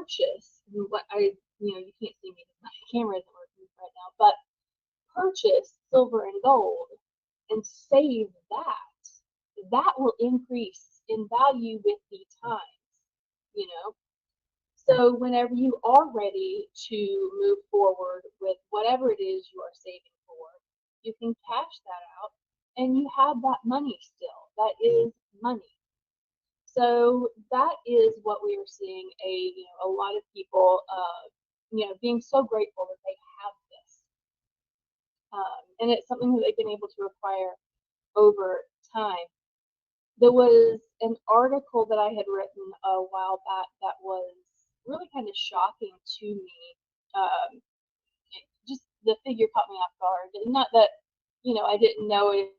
purchase what you can't see me because my camera isn't working right now, but purchase silver and gold and save that will increase in value with the times. So whenever you are ready to move forward with whatever it is you are saving for, you can cash that out and you have that money still. That is money. So that is what we are seeing a lot of people being so grateful that they have this. And it's something that they've been able to acquire over time. There was an article that I had written a while back that was really kind of shocking to me. Just the figure caught me off guard. Not that, I didn't know it.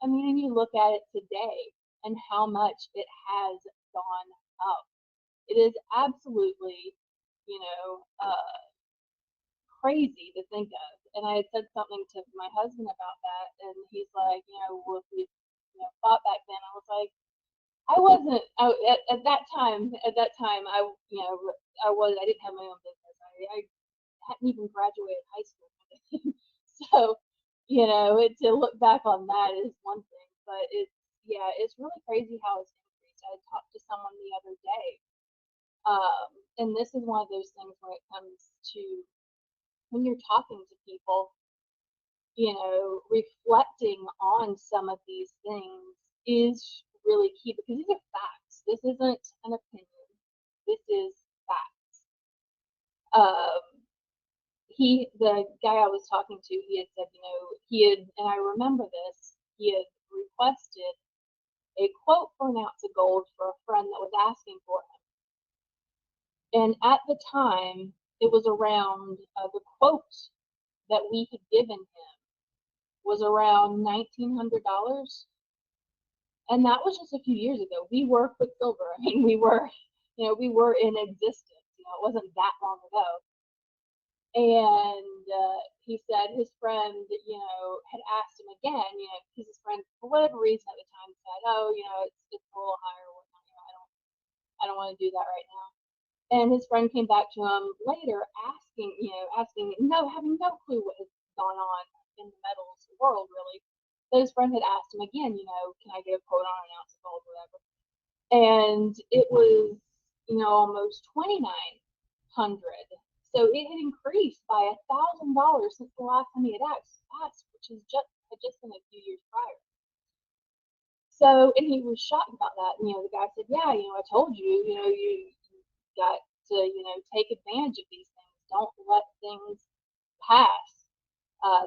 I mean, and you look at it today and how much it has gone up. It is absolutely, you know, uh, crazy to think of. And I had said something to my husband about that, and he's like, well, if we, fought back then, I was like, I wasn't at that time. At that time, I didn't have my own business. I hadn't even graduated high school. So, to look back on that is one thing, but it's really crazy how it's increased. I talked to someone the other day, and this is one of those things when it comes to when you're talking to people, reflecting on some of these things is really key because these are facts. This isn't an opinion. This is facts. The guy I was talking to, he had said, and I remember this, he had requested a quote for an ounce of gold for a friend that was asking for him. And at the time, it was around the quote that we had given him was around $1,900. And that was just a few years ago. We were QuickSilver. I mean, we were in existence. It wasn't that long ago. And he said his friend, had asked him again, because his friend, for whatever reason at the time, said, "Oh, it's a little higher or whatnot. I don't want to do that right now." And his friend came back to him later, having no clue what had gone on in the metals world, really. But his friend had asked him again, can I get a quote on an ounce of gold, whatever. And it was, almost $2,900. So it had increased by $1,000 since the last time he had asked, which is just been a few years prior. So, and he was shocked about that. And, the guy said, "Yeah, I told you, you got to, take advantage of these things. Don't let things pass."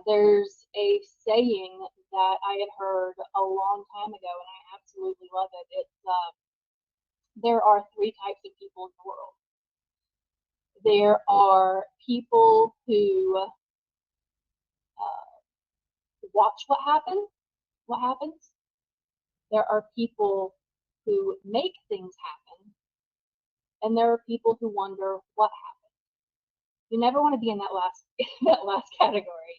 There's a saying that I had heard a long time ago, and I absolutely love it. It's there are three types of people in the world. There are people who watch what happens. There are people who make things happen, and there are people who wonder what happened. You never want to be in that last category.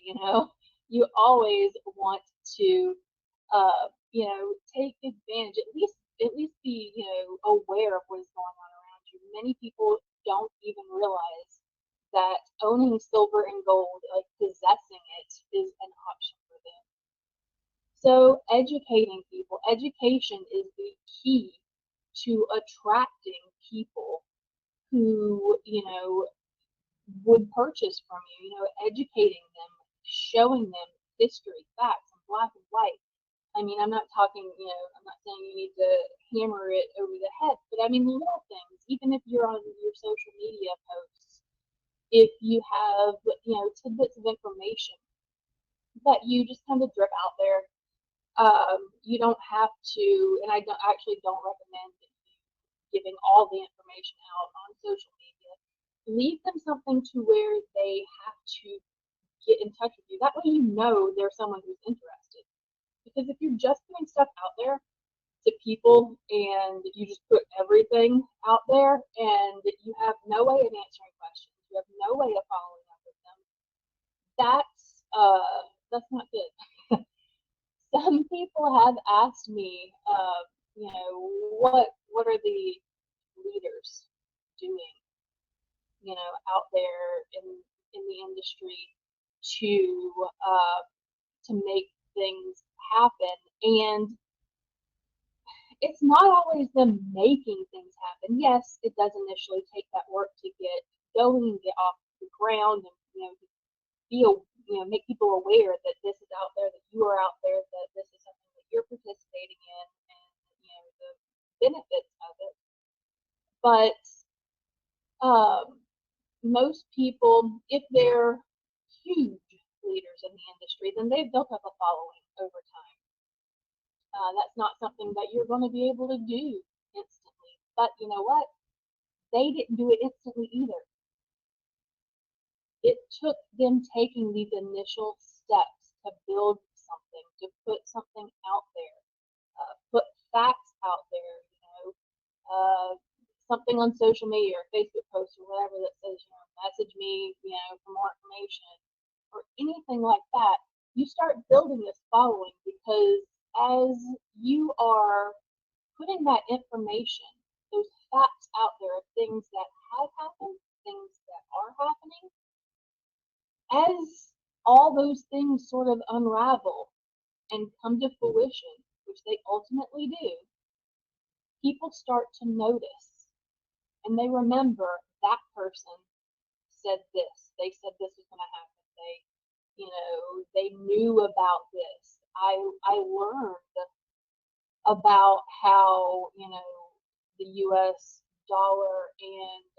You always want to take advantage, at least be aware of what is going on around you. Many people don't even realize that owning silver and gold, like possessing it, is an option for them. So educating people, education is the key to attracting people who would purchase from you. Educating them, showing them history, facts, and black and white. I mean, I'm not talking, I'm not saying you need to hammer it over the head, but I mean, little things, even if you're on your social media posts, if you have, tidbits of information that you just kind of drip out there, you don't have to, and I don't recommend giving all the information out on social media. Leave them something to where they have to get in touch with you. That way there's someone who's interested. Because if you're just putting stuff out there, to people and you just put everything out there and you have no way of answering questions. You have no way of following up with them. That's not good. Some people have asked me, what are the leaders doing, out there in the industry to make things happen. And it's not always them making things happen. Yes, it does initially take that work to get going and get off the ground, and make people aware that this is out there, that you are out there, that this is something that you're participating in, and the benefits of it. But most people, if they're huge leaders in the industry, then they've built up a following over time. That's not something that you're going to be able to do instantly. But you know what? They didn't do it instantly either. It took them taking these initial steps to build something, to put something out there, put facts out there, something on social media or Facebook posts or whatever that says, message me, for more information or anything like that. You start building this following because as you are putting that information, those facts out there of things that have happened, things that are happening, as all those things sort of unravel and come to fruition, which they ultimately do, people start to notice and they remember that person said this. They said this was going to happen. They knew about this. I learned about how, the US dollar and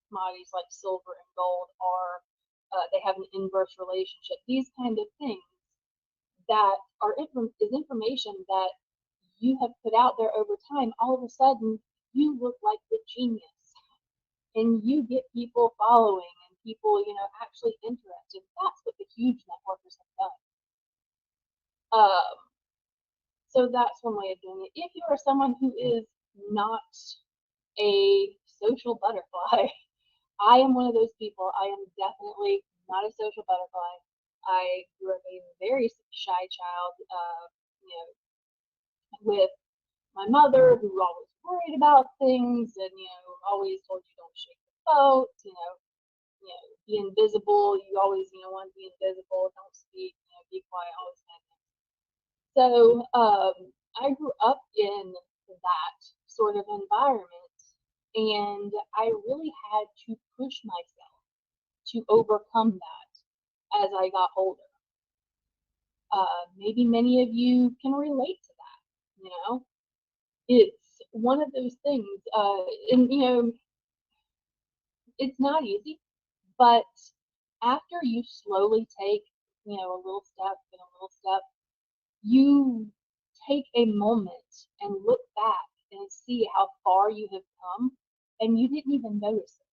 commodities like silver and gold are, they have an inverse relationship. These kind of things that is information that you have put out there over time. All of a sudden, you look like the genius, and you get people following and people, actually interested. That's what the huge networkers have done. So that's one way of doing it. If you are someone who is not a social butterfly, I am one of those people. I am definitely not a social butterfly. I grew up a very shy child, with my mother, who always worried about things and always told you don't shake the boat, be invisible. You always want to be invisible, don't speak, be quiet, always kind of thing. So I grew up in that sort of environment, and I really had to push myself to overcome that as I got older. Maybe many of you can relate to that. It's one of those things, and it's not easy, but after you slowly take, a little step and a little step, you take a moment and look back and see how far you have come, and you didn't even notice it.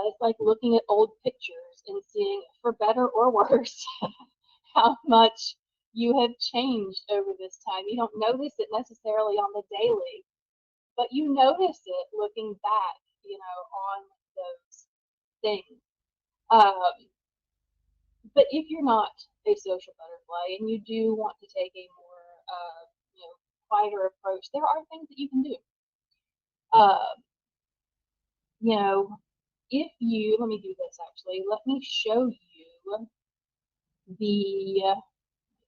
It's like looking at old pictures and seeing, for better or worse, how much you have changed over this time. You don't notice it necessarily on the daily, but you notice it looking back, on those things. But if you're not a social butterfly and you do want to take a more, quieter approach, there are things that you can do. If you, let me do this actually. Let me show you the, let me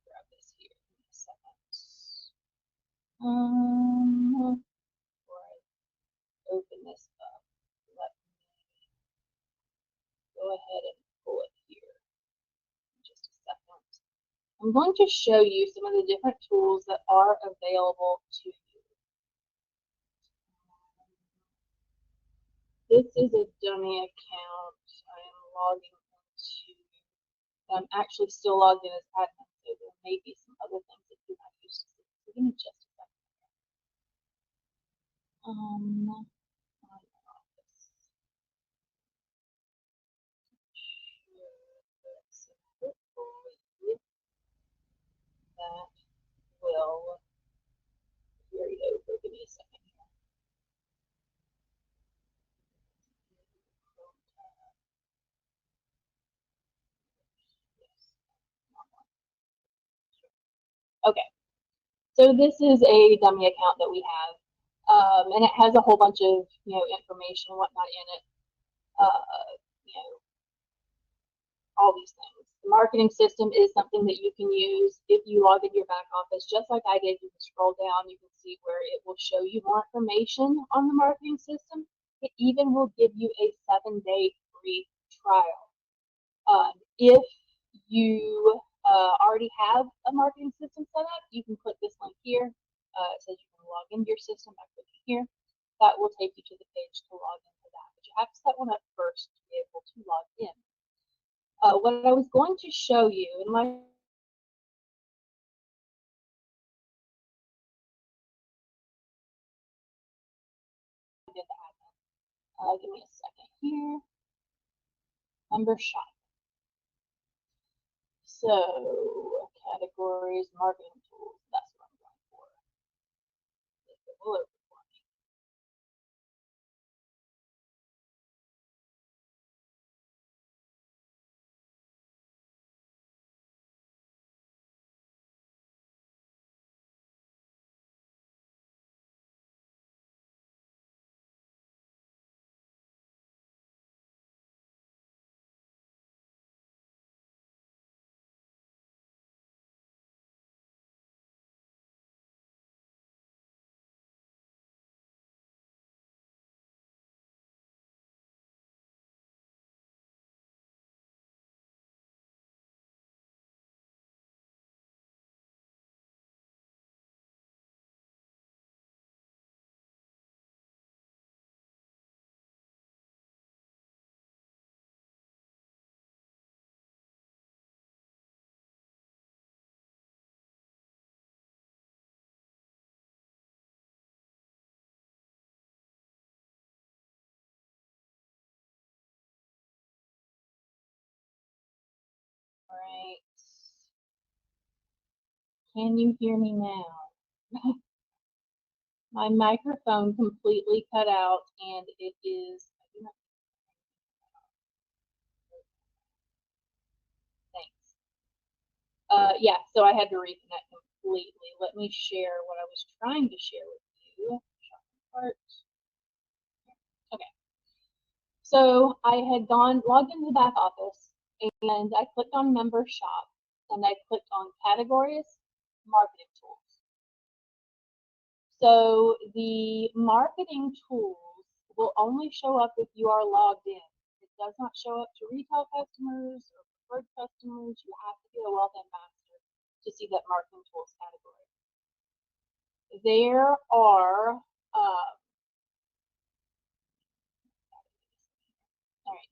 grab this here in a second. Before I open this up, let me go ahead and pull it here in just a second. I'm going to show you some of the different tools that are available to you. This is a dummy account. I am logging into, I'm actually still logged in as admin, so there may be some other things that you have used to see. So give me just a second. That will Okay, so this is a dummy account that we have, and it has a whole bunch of information and whatnot in it. You know, all these things. The marketing system is something that you can use if you log into your back office, just like I did. You can scroll down, you can see where it will show you more information on the marketing system. It even will give you a 7-day free trial. If you already have a marketing system set up, you can click this link here. It says you can log into your system by clicking here. That will take you to the page to log into that. But you have to set one up first to be able to log in. What I was going to show you, and my give me a second here. Member shop. So categories, marketing tools. That's what I'm going for. All right. Can you hear me now? My microphone completely cut out, and it is. Thanks. Yeah, so I had to reconnect completely. Let me share what I was trying to share with you. Part. Okay. So I had logged into the back office, and I clicked on Member Shop, and I clicked on Categories, Marketing Tools. So the marketing tools will only show up if you are logged in. It does not show up to retail customers or preferred customers. You have to be a wealth ambassador to see that marketing tools category. There are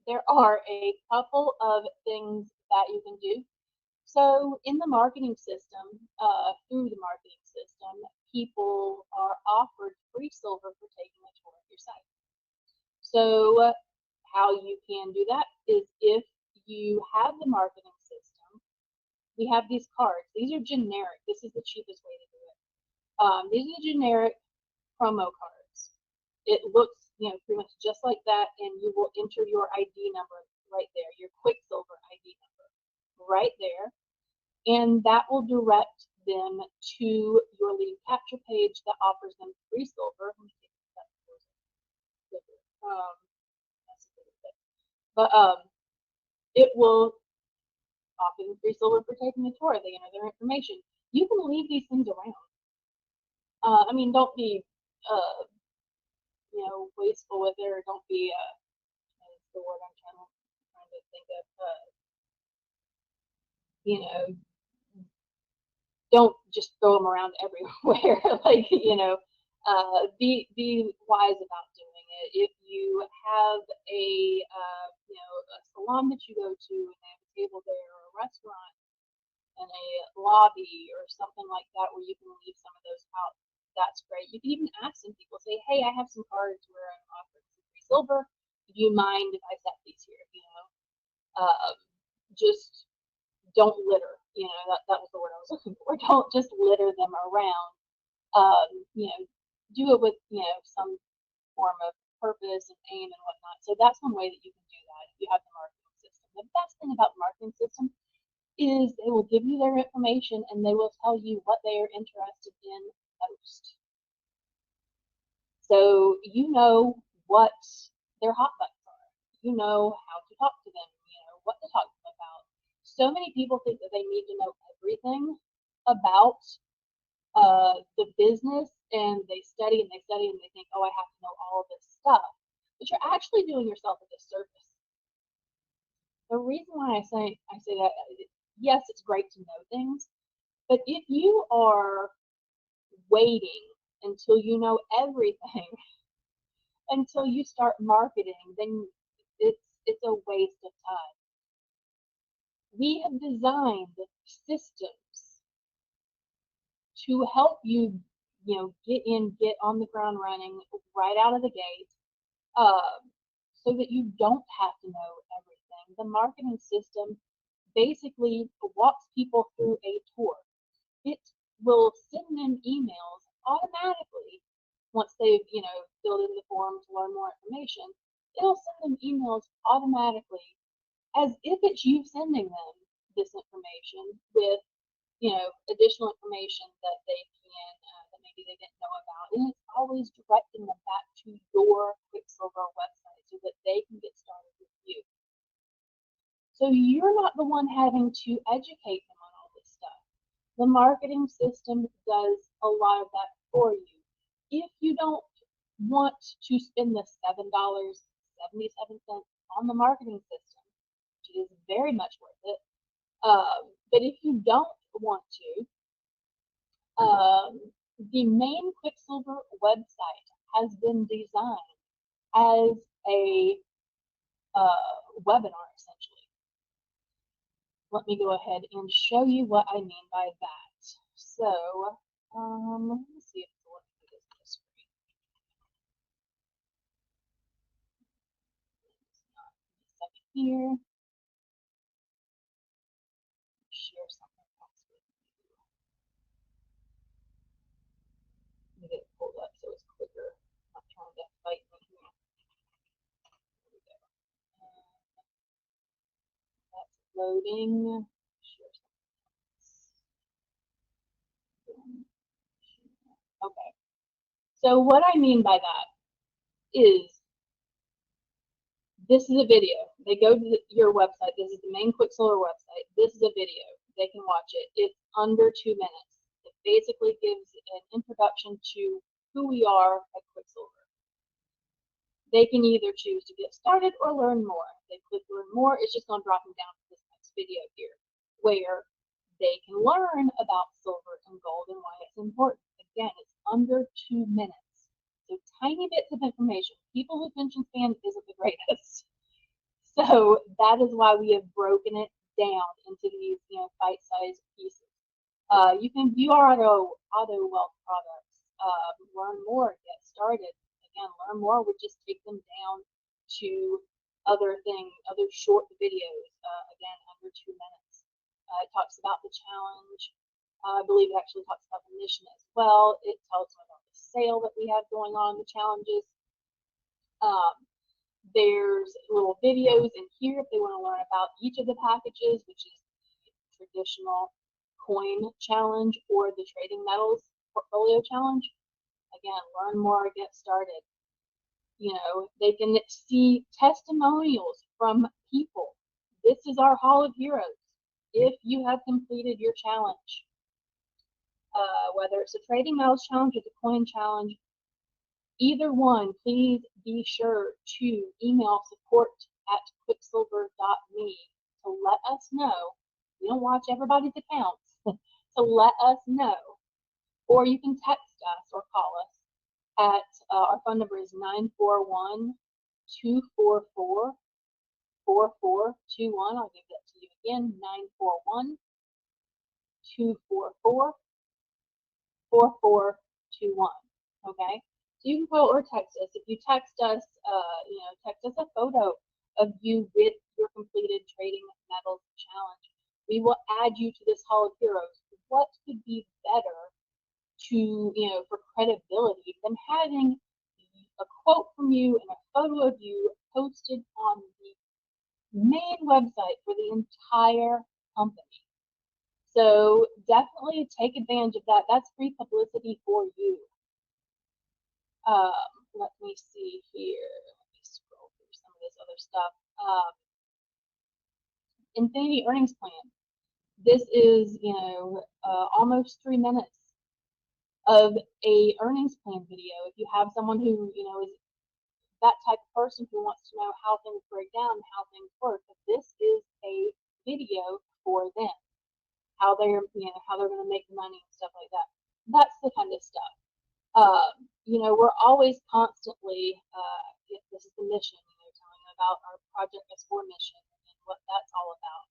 there are a couple of things that you can do. So in the marketing system, through the marketing system, people are offered free silver for taking a tour of your site. So how you can do that is if you have the marketing system, we have these cards. These are generic. This is the cheapest way to do it. These are the generic promo cards. It looks, pretty much just like that, and you will enter your ID number right there, your QuickSilver ID number right there, and that will direct them to your lead capture page that offers them free silver. But it will offer them free silver for taking the tour. They enter their information. You can leave these things around. I mean, don't be wasteful with it, or don't be what's the word I'm trying to think of. Don't just throw them around everywhere. Like, be wise about doing it. If you have a salon that you go to and they have a table there, or a restaurant and a lobby or something like that where you can leave some of those out, that's great. You can even ask some people, say, hey, I have some cards where I'm offering some free silver. Do you mind if I set these here? Just don't litter. That was the word I was looking for. Don't just litter them around. Do it with some form of purpose and aim and whatnot. So that's one way that you can do that if you have the marketing system. The best thing about the marketing system is they will give you their information and they will tell you what they are interested in most. So you know what their hot buttons are. You know how to talk to them. You know what to talk to them about. So many people think that they need to know everything about the business, and they study and they study and they think, oh, I have to know all of this stuff. But you're actually doing yourself a disservice. The reason why I say that, yes, it's great to know things, but if you are waiting until you know everything until you start marketing, then it's a waste of time. We have designed systems to help you, get on the ground running right out of the gate, so that you don't have to know everything. The marketing system basically walks people through a tour. It will send them emails automatically once they've, filled in the form to learn more information. It'll send them emails automatically as if it's you sending them this information with, additional information that they can, that maybe they didn't know about. And it's always directing them back to your QuickSilver website so that they can get started with you. So you're not the one having to educate them on all this stuff. The marketing system does a lot of that for you. If you don't want to spend the $7.77 on the marketing system, which is very much worth it, but if you don't want to, the main QuickSilver website has been designed as a webinar, essentially. Let me go ahead and show you what I mean by that. So, let me see if it's working this screen. A second here. Share something else with you. Let me get it pulled up so it's quicker. I'm not trying to fight me here. There we go. That's loading. Share something else. Okay. So what I mean by that is this is a video. They go to your website. This is the main QuickSilver website. This is a video. They can watch it. It's under 2 minutes. It basically gives an introduction to who we are at QuickSilver. They can either choose to get started or learn more. If they click learn more, it's just going to drop them down to this next video here, where they can learn about silver and gold and why it's important. Again, it's under 2 minutes. So tiny bits of information. People's attention span isn't the greatest. So that is why we have broken it down into these, bite-sized pieces. You can view our auto wealth products, learn more, get started. Again, learn more would just take them down to other short videos, again, under 2 minutes. It talks about the challenge. I believe it actually talks about the mission as well. It tells them about the sale that we have going on, the challenges. There's little videos in here if they want to learn about each of the packages, which is the traditional coin challenge or the trading metals portfolio challenge. Again, learn more, get started. They can see testimonials from people. This is our Hall of Heroes. If you have completed your challenge, whether it's a trading metals challenge or the coin challenge, either one, please be sure to email support@quicksilver.me to let us know. We don't watch everybody's accounts, to let us know. Or you can text us or call us at, our phone number is 941-244-4421. I'll give that to you again, 941-244-4421. Okay? So you can call or text us. If you text us, text us a photo of you with your completed trading metals challenge. We will add you to this Hall of Heroes. What could be better to, for credibility than having a quote from you and a photo of you posted on the main website for the entire company? So definitely take advantage of that. That's free publicity for you. Let me see here. Let me scroll through some of this other stuff. Infinity Earnings Plan. This is, almost 3 minutes of a earnings plan video. If you have someone who, is that type of person who wants to know how things break down, how things work, this is a video for them. How they're, how they're going to make money and stuff like that. That's the kind of stuff. We're always constantly, this is the mission, telling them about our Project S4 mission and what that's all about.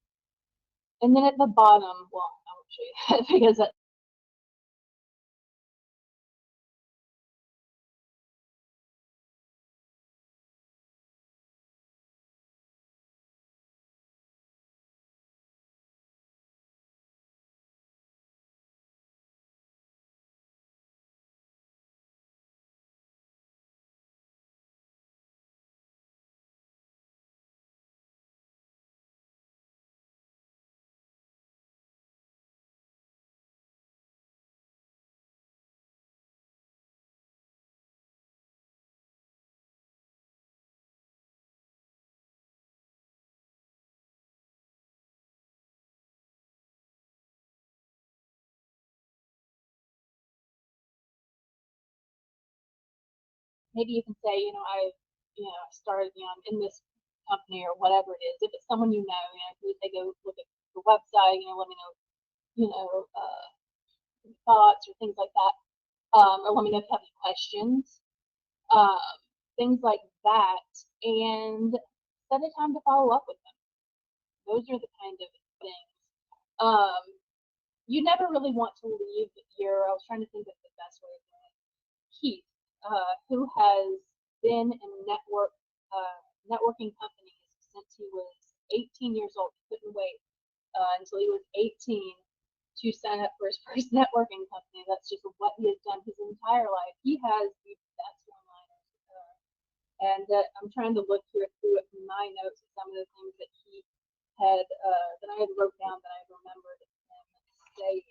And then at the bottom, well, I won't show you that because that maybe you can say, I started, I'm in this company or whatever it is. If it's someone if they go look at the website, let me know, thoughts or things like that, or let me know if you have any questions, um, things like that, and set a time to follow up with them. Those are the kind of things. You never really want to leave I was trying to think of the best way of doing it. Keith, who has been in networking companies since he was 18 years old. He couldn't wait until he was 18 to sign up for his first networking company. That's just what he has done his entire life. He has the best one-liners. And I'm trying to look here through my notes of some of the things that he had, that I had wrote down that I remembered him saying.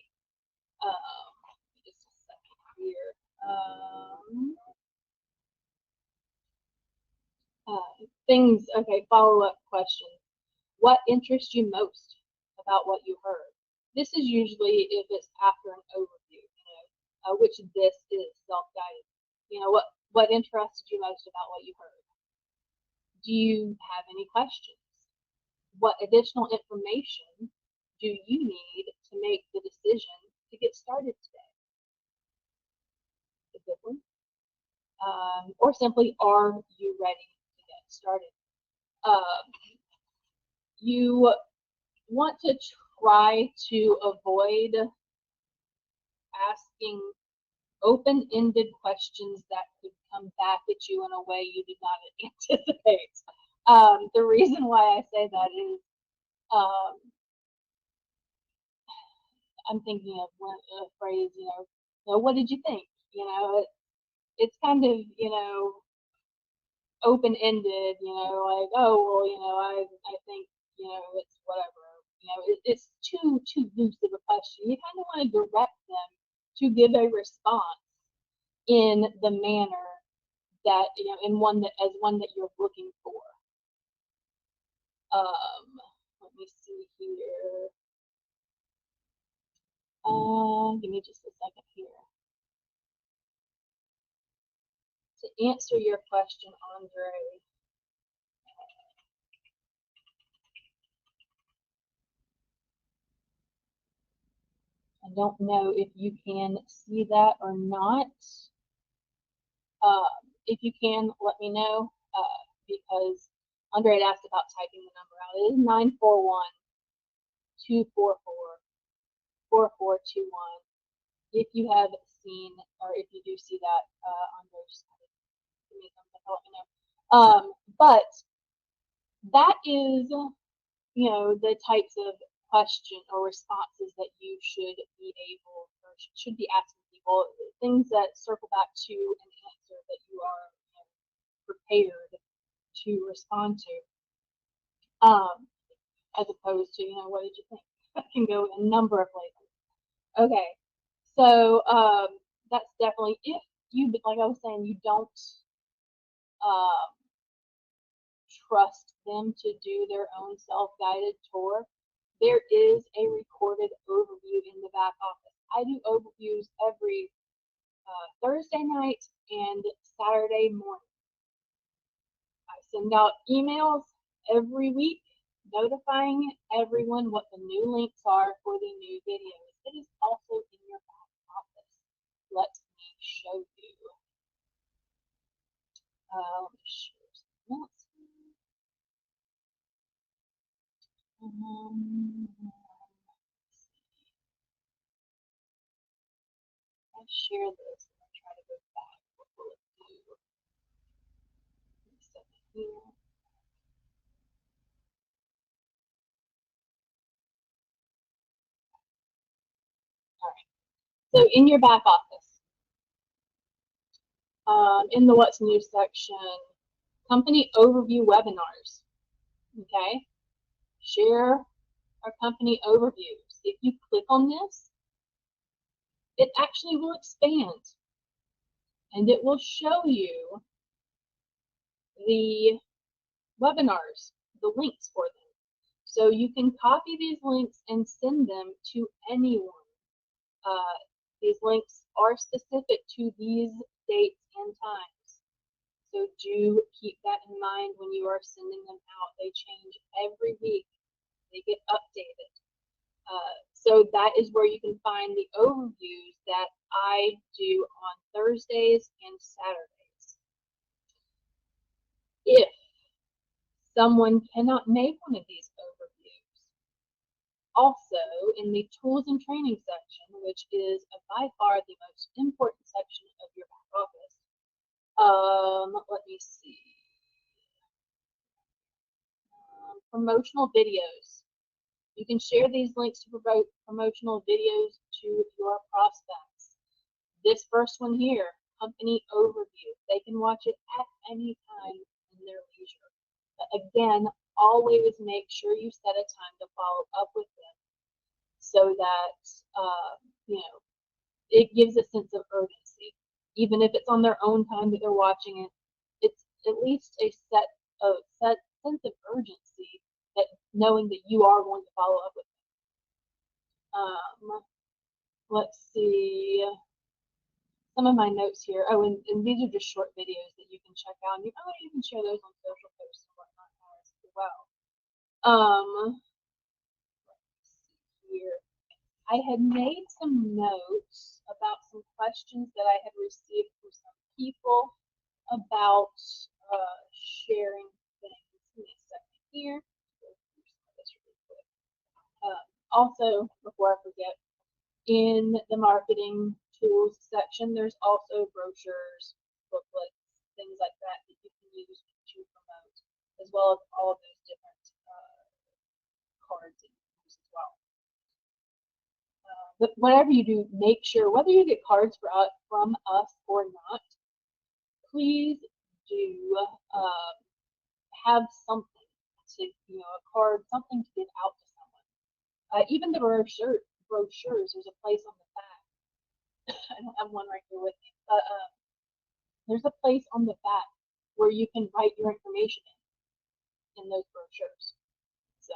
Just a second here. Follow-up questions. What interests you most about what you heard? This is usually if it's after an overview, which this is self-guided. What interested you most about what you heard? Do you have any questions? What additional information do you need to make the decision to get started today? A good one. Or simply, are you ready to get started? You want to try to avoid asking open-ended questions that could come back at you in a way you did not anticipate. The reason why I say that is I'm thinking of a phrase, what did you think? It's kind of, open-ended, like, oh, well, I think, it's whatever. It's too loose of a question. You kind of want to direct them to give a response in the manner that, in one that you're looking for. Let me see here. Give me just a second here. To answer your question, Andre, I don't know if you can see that or not. If you can, let me know, because Andre had asked about typing the number out. It is 941-244-4421. If you have seen, or if you do see that, Andre, just kind of give me something to let me know. But that is, the types of question or responses that you should be able, or should be asking people, things that circle back to an answer that you are prepared to respond to, as opposed to, what did you think? That can go a number of flavors. Okay, so that's definitely, if you, like I was saying, you don't um, trust them to do their own self-guided tour, there is a recorded overview in the back office. I do overviews every Thursday night and Saturday morning. I send out emails every week notifying everyone what the new links are for the new videos. It is also in your back office. Let me show you. Let me show you something else. I share this and I try to go back. What will it do? Here. All right. So in your back office, in the What's New section, company overview webinars. Okay. Share our company overviews. If you click on this, it actually will expand and it will show you the webinars, the links for them. So you can copy these links and send them to anyone. These links are specific to these dates and times. So do keep that in mind when you are sending them out. They change every week. They get updated. So that is where you can find the overviews that I do on Thursdays and Saturdays. If someone cannot make one of these overviews, also in the tools and training section, which is by far the most important section of your back office, let me see. Promotional videos. You can share these links to promote promotional videos to your prospects. This first one here, company overview. They can watch it at any time in their leisure. But again, always make sure you set a time to follow up with them so that you know, it gives a sense of urgency. Even if it's on their own time that they're watching it, it's at least a set sense of urgency, that knowing that you are going to follow up with them. Let's see some of my notes here. Oh, and these are just short videos that you can check out. And you can share those on social posts and whatnot as well. Let's see here. I had made some notes about some questions that I had received from some people about sharing things. Give me a second here. Also, before I forget, in the marketing tools section, there's also brochures, booklets, things like that that you can use to promote, as well as all of those different cards that you can use as well. But whatever you do, make sure, whether you get cards from us or not, please do have something to, a card, something to give out to someone. Even the brochures, there's a place on the back. I don't have one right here with me, but there's a place on the back where you can write your information in those brochures. So,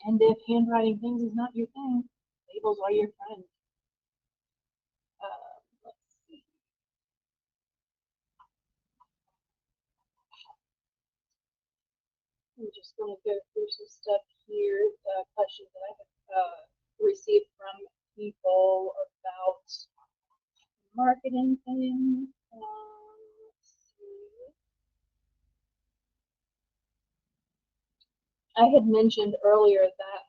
and if handwriting things is not your thing, labels are your friend. Let's see. I'm just going to go through some stuff here, questions that I have received from people about marketing things. Let's see. I had mentioned earlier that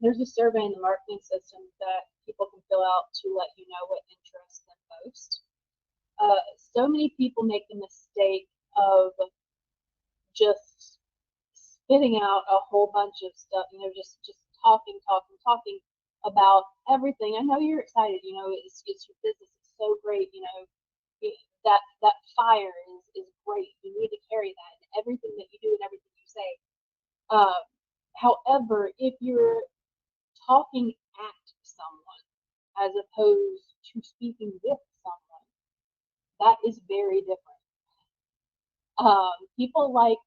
there's a survey in the marketing system that people can fill out to let you know what interests them most. So many people make the mistake of just spitting out a whole bunch of stuff, just talking about everything. I know you're excited, it's your business, it's so great, that fire is great. You need to carry that in everything that you do and everything you say. Uh, However, if you're talking at someone as opposed to speaking with someone, that is very different. People like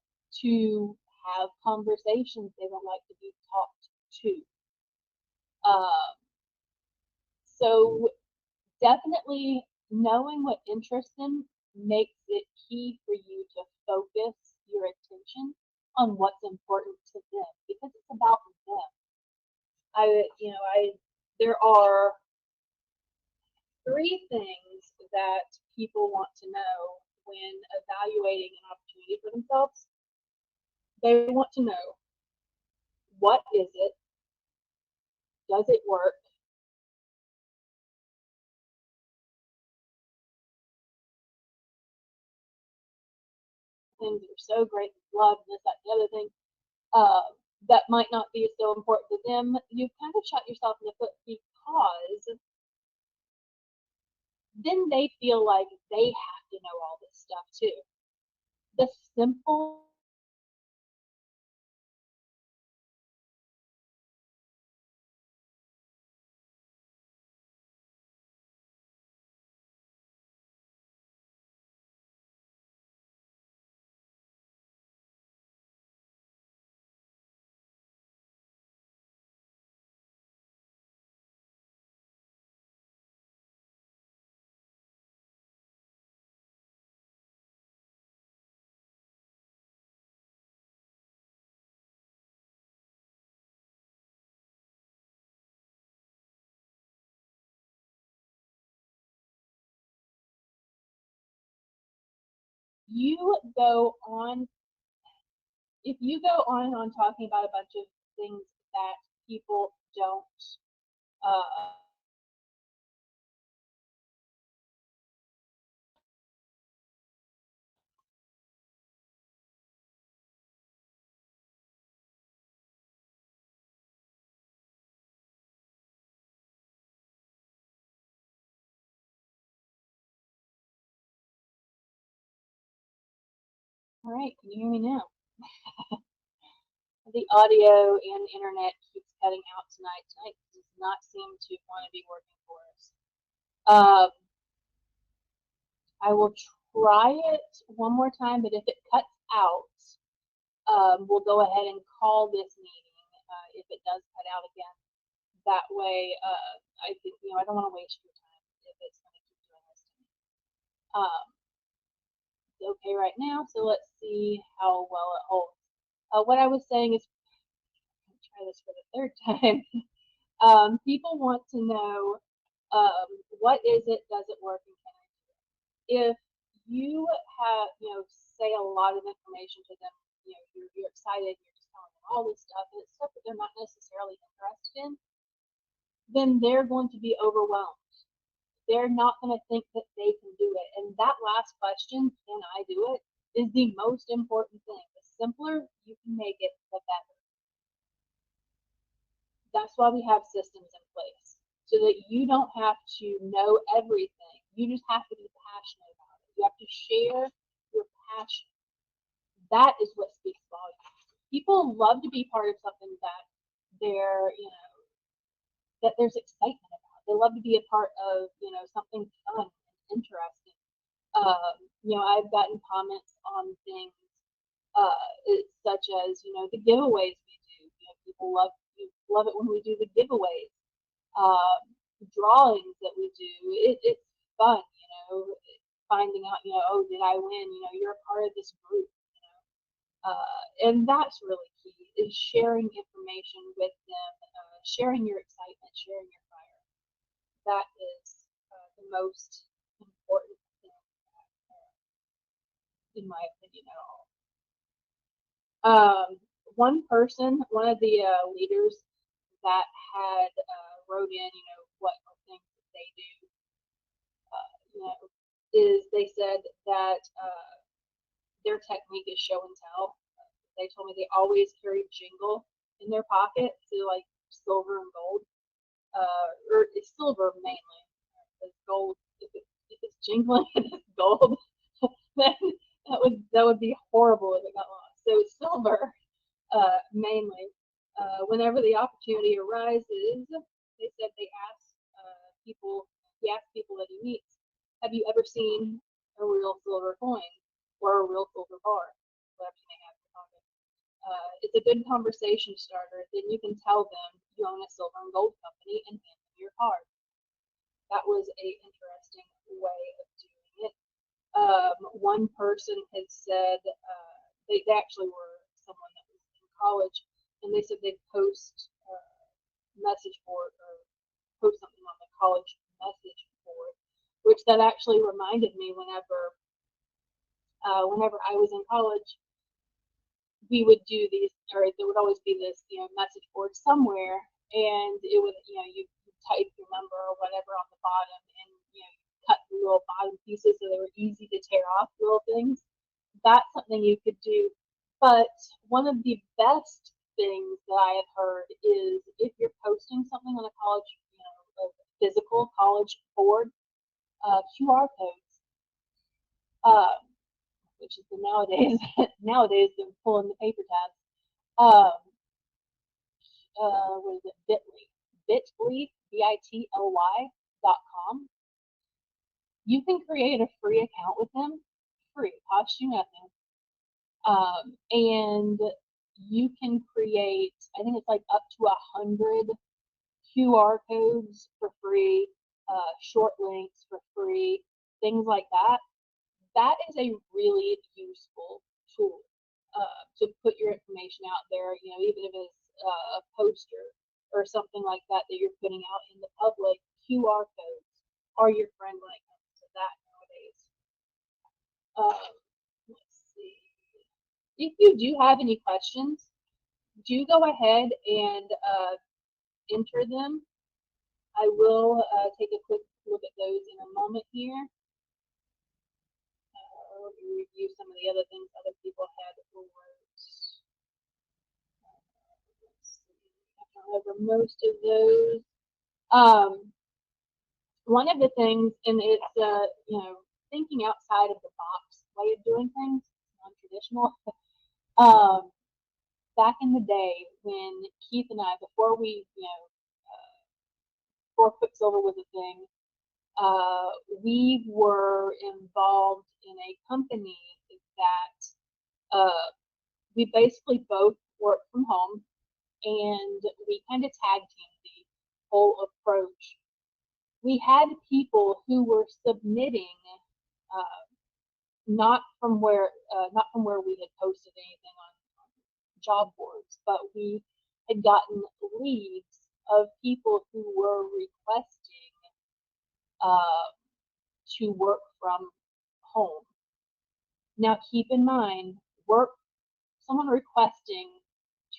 to have conversations, they don't like to be talked to. Um, so definitely knowing what interests them makes it key for you to focus your attention on what's important to them because it's about them. There are three things that people want to know when evaluating an opportunity for themselves. They want to know, what is it? Does it work? Things that are so great, love, this, that, the other thing, uh, that might not be so important to them. You kind of shot yourself in the foot because then they feel like they have to know all this stuff too. The simple you go on if you go on and on talking about a bunch of things that people don't uh, all right, can you hear me now? The audio and internet keeps cutting out tonight. Tonight does not seem to want to be working for us. I will try it one more time, but if it cuts out, we'll go ahead and call this meeting if it does cut out again. That way, I think, I don't want to waste your time if it's going to keep doing this to me. It's okay right now, so let's see how well it holds. What I was saying is, try this for the third time. People want to know, what is it, does it work, and can I do it? If you have, say a lot of information to them, you're excited, you're just telling them all this stuff, and it's stuff that they're not necessarily interested in, then they're going to be overwhelmed. They're not going to think that they can do it. And that last question, can I do it, is the most important thing. The simpler you can make it, the better. That's why we have systems in place, so that you don't have to know everything. You just have to be passionate about it. You have to share your passion. That is what speaks volumes. People love to be part of something that they're, that there's excitement about. They love to be a part of, something fun and interesting. I've gotten comments on things such as, the giveaways we do. People love it when we do the giveaways, drawings that we do. It's fun, finding out, oh, did I win? You're a part of this group. And that's really key, is sharing information with them, sharing your excitement, sharing your fire. That is the most important thing, in my opinion, at all. One of the leaders that had wrote in, what are things that they do, is they said that their technique is show and tell. They told me they always carry jingle in their pocket, so like silver and gold, or it's silver mainly. Because gold, if it's jingling and it's gold, then that would be horrible if it got lost. So it's silver. mainly. Whenever the opportunity arises, they said he asked people that he meets, have you ever seen a real silver coin or a real silver bar? Whatever you may have in your pocket. It's a good conversation starter. Then you can tell them you own a silver and gold company and hand them your card. That was a interesting way of doing it. One person had said they actually were someone that was in college, and they said they'd post message board or post something on the college message board, which that actually reminded me whenever I was in college, we would do these, or there would always be this, message board somewhere, and it would, you type your number or whatever on the bottom, and cut the little bottom pieces so they were easy to tear off little things. That's something you could do. But one of the best things that I have heard is if you're posting something on a college, a physical college board, QR codes, which is the nowadays they're pulling the paper tabs. What is it? Bitly.com. You can create a free account with them, free, cost you nothing. And you can create, I think it's like up to 100 QR codes for free, short links for free, things like that. That is a really useful tool to put your information out there, even if it's a poster or something like that that you're putting out in the public. QR codes are your friend when it comes to that nowadays. Let's see. If you do have any questions, do go ahead and enter them. I will take a quick look at those in a moment here. Let me review some of the other things other people had wrote. Let's see. I can over most of those. One of the things, and it's thinking outside of the box way of doing things, non-traditional. Back in the day when Keith and I, before QuickSilver was a thing, we were involved in a company that we basically both worked from home, and we kind of tag teamed the whole approach. We had people who were submitting not from where we had posted anything on job boards, but we had gotten leads of people who were requesting to work from home. Now, keep in mind, someone requesting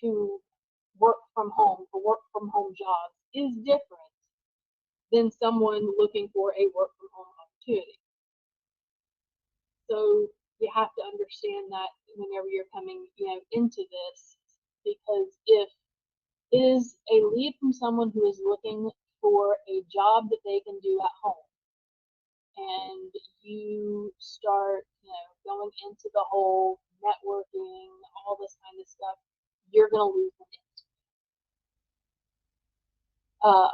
to work from home for work from home jobs is different than someone looking for a work from home opportunity. So you have to understand that whenever you're coming, into this, because if it is a lead from someone who is looking for a job that they can do at home, and you start, going into the whole networking, all this kind of stuff, you're going to lose them.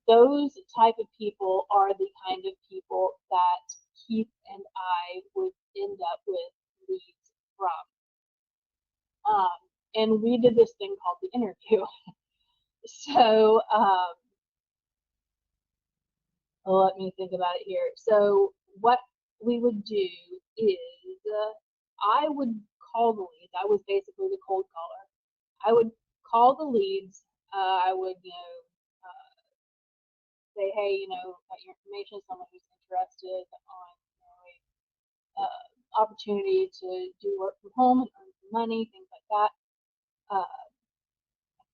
Those type of people are the kind of people that Keith and I would end up with leads from. And we did this thing called the interview. So let me think about it here. So what we would do is I would call the leads. I was basically the cold caller. I would call the leads. I would, say, hey, got your information, someone who's interested on opportunity to do work from home and earn some money, things like that.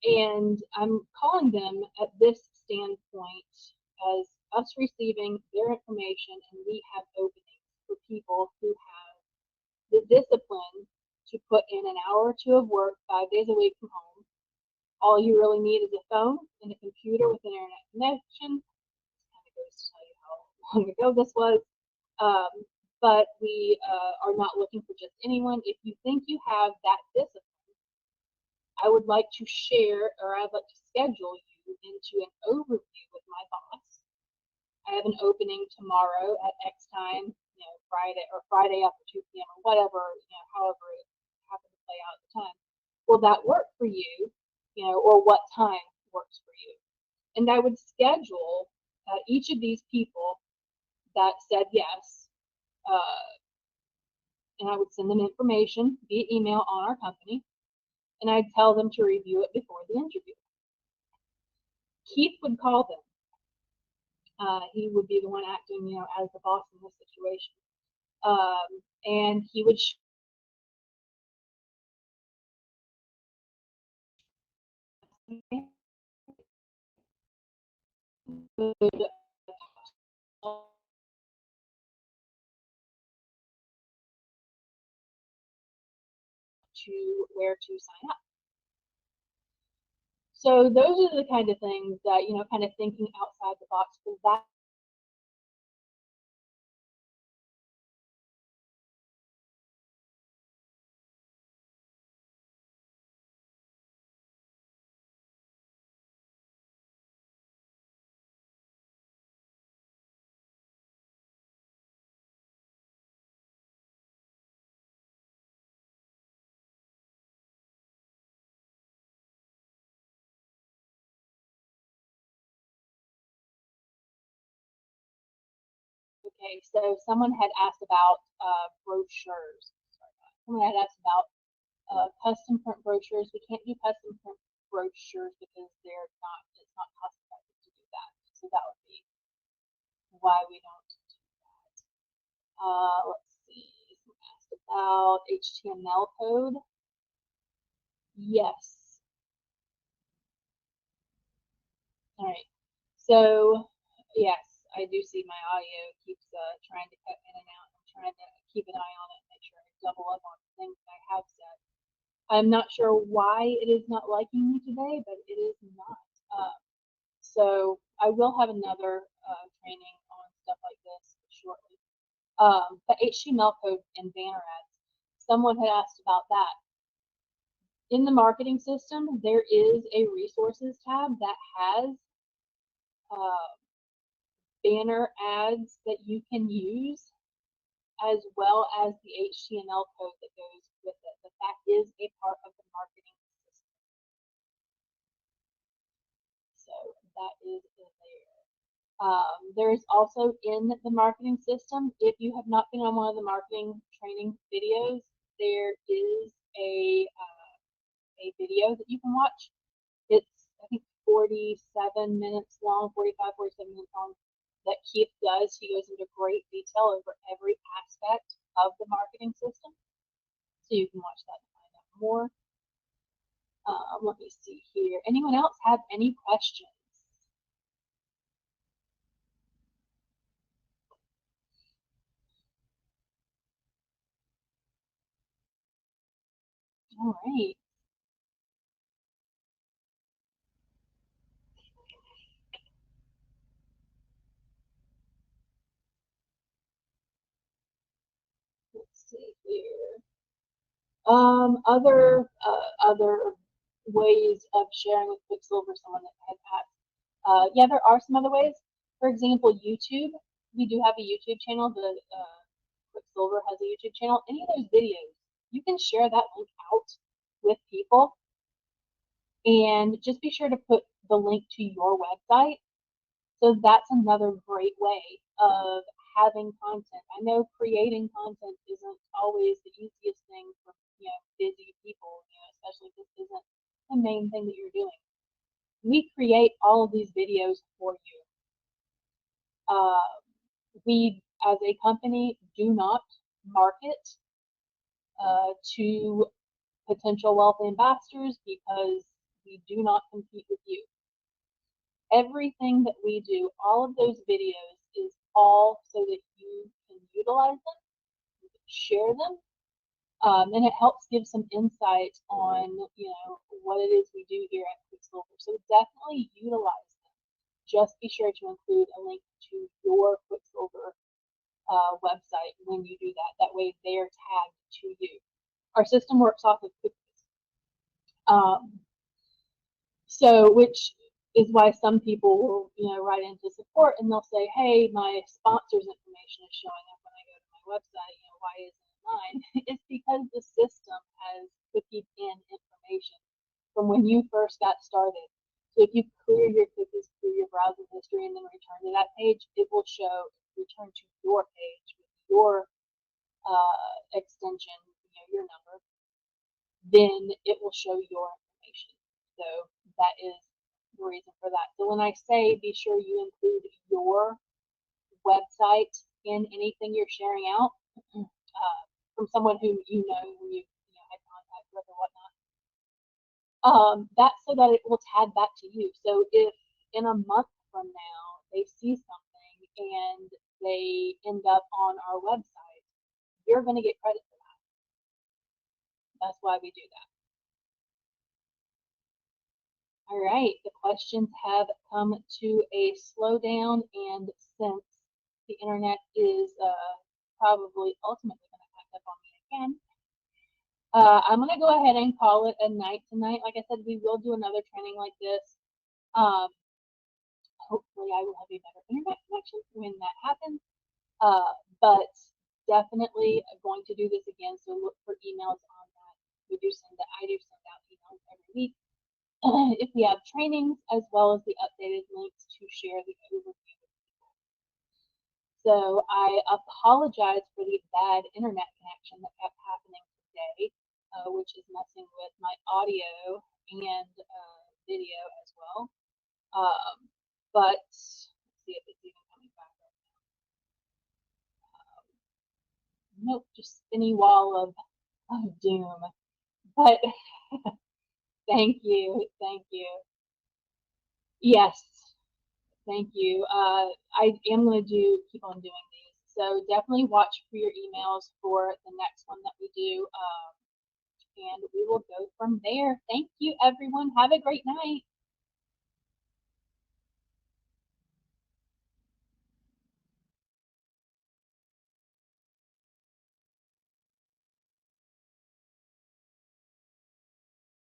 And I'm calling them at this standpoint as us receiving their information, and we have openings for people who have the discipline to put in an hour or two of work 5 days a week from home. All you really need is a phone and a computer with an internet connection. Kind of goes to tell you how long ago this was. But we are not looking for just anyone. If you think you have that discipline, I would like to share, or I'd like to schedule you into an overview with my boss. I have an opening tomorrow at X time, Friday after 2 p.m. or whatever, however it happened to play out at the time. Will that work for you? Or what time works for you? And I would schedule each of these people that said yes, and I would send them information via email on our company, and I'd tell them to review it before the interview. Keith would call them. He would be the one acting, as the boss in this situation. And he would to where to sign up. So those are the kind of things that, kind of thinking outside the box, because that okay, so someone had asked about brochures. Someone had asked about custom print brochures. We can't do custom print brochures because it's not cost effective to do that. So that would be why we don't do that. Let's see, someone asked about HTML code. Yes. All right. So yes, I do see my audio keeps trying to cut in and out. I'm trying to keep an eye on it and make sure I double up on things I have said. I'm not sure why it is not liking me today, but it is not. So I will have another training on stuff like this shortly. The HTML code and banner ads. Someone had asked about that. In the marketing system, there is a resources tab that has banner ads that you can use, as well as the HTML code that goes with it. But that is a part of the marketing system. So that is there. There is also in the marketing system, if you have not been on one of the marketing training videos, there is a video that you can watch. It's, I think, 47 minutes long, 45, 47 minutes long, that Keith does. He goes into great detail over every aspect of the marketing system. So you can watch that to find out more. Let me see here. Anyone else have any questions? All right. Let's see here. Other ways of sharing with QuickSilver, someone that had asked. Yeah, there are some other ways. For example, YouTube. We do have a YouTube channel. The QuickSilver has a YouTube channel. Any of those videos, you can share that link out with people, and just be sure to put the link to your website. So that's another great way of having content. I know creating content isn't always the easiest thing for busy people, especially if this isn't the main thing that you're doing. We create all of these videos for you. We, as a company, do not market to potential wealth ambassadors because we do not compete with you. Everything that we do, all of those videos, is all so that you can utilize them, you can share them, and it helps give some insight on what it is we do here at QuickSilver. So definitely utilize them. Just be sure to include a link to your QuickSilver website when you do that. That way they're tagged to you. Our system works off of cookies. So, which is why some people will, write into support and they'll say, "Hey, my sponsor's information is showing up when I go to my website. Why isn't it mine?" It's because the system has cookied in information from when you first got started. So if you clear your cookies through your browser history and then return to that page, it will show return to your page with your extension, your number. Then it will show your information. So that is the reason for that. So when I say be sure you include your website in anything you're sharing out from someone who who you had contact with or whatnot, that's so that it will tag back to you. So if in a month from now they see something and they end up on our website, you're going to get credit for that. That's why we do that. All right, the questions have come to a slowdown, and since the internet is probably ultimately going to pack up on me again, I'm going to go ahead and call it a night tonight. Like I said, we will do another training like this. Hopefully, I will have a better internet connection when that happens. But definitely going to do this again. So look for emails on that. I do send out emails every week. If we have trainings, as well as the updated links to share the overview with people. So I apologize for the bad internet connection that kept happening today, which is messing with my audio and video as well. But let's see if it's even coming back right now. Nope, just spinny wall of doom. But thank you, thank you. Yes, thank you. I am going to keep on doing these. So definitely watch for your emails for the next one that we do. And we will go from there. Thank you, everyone. Have a great night.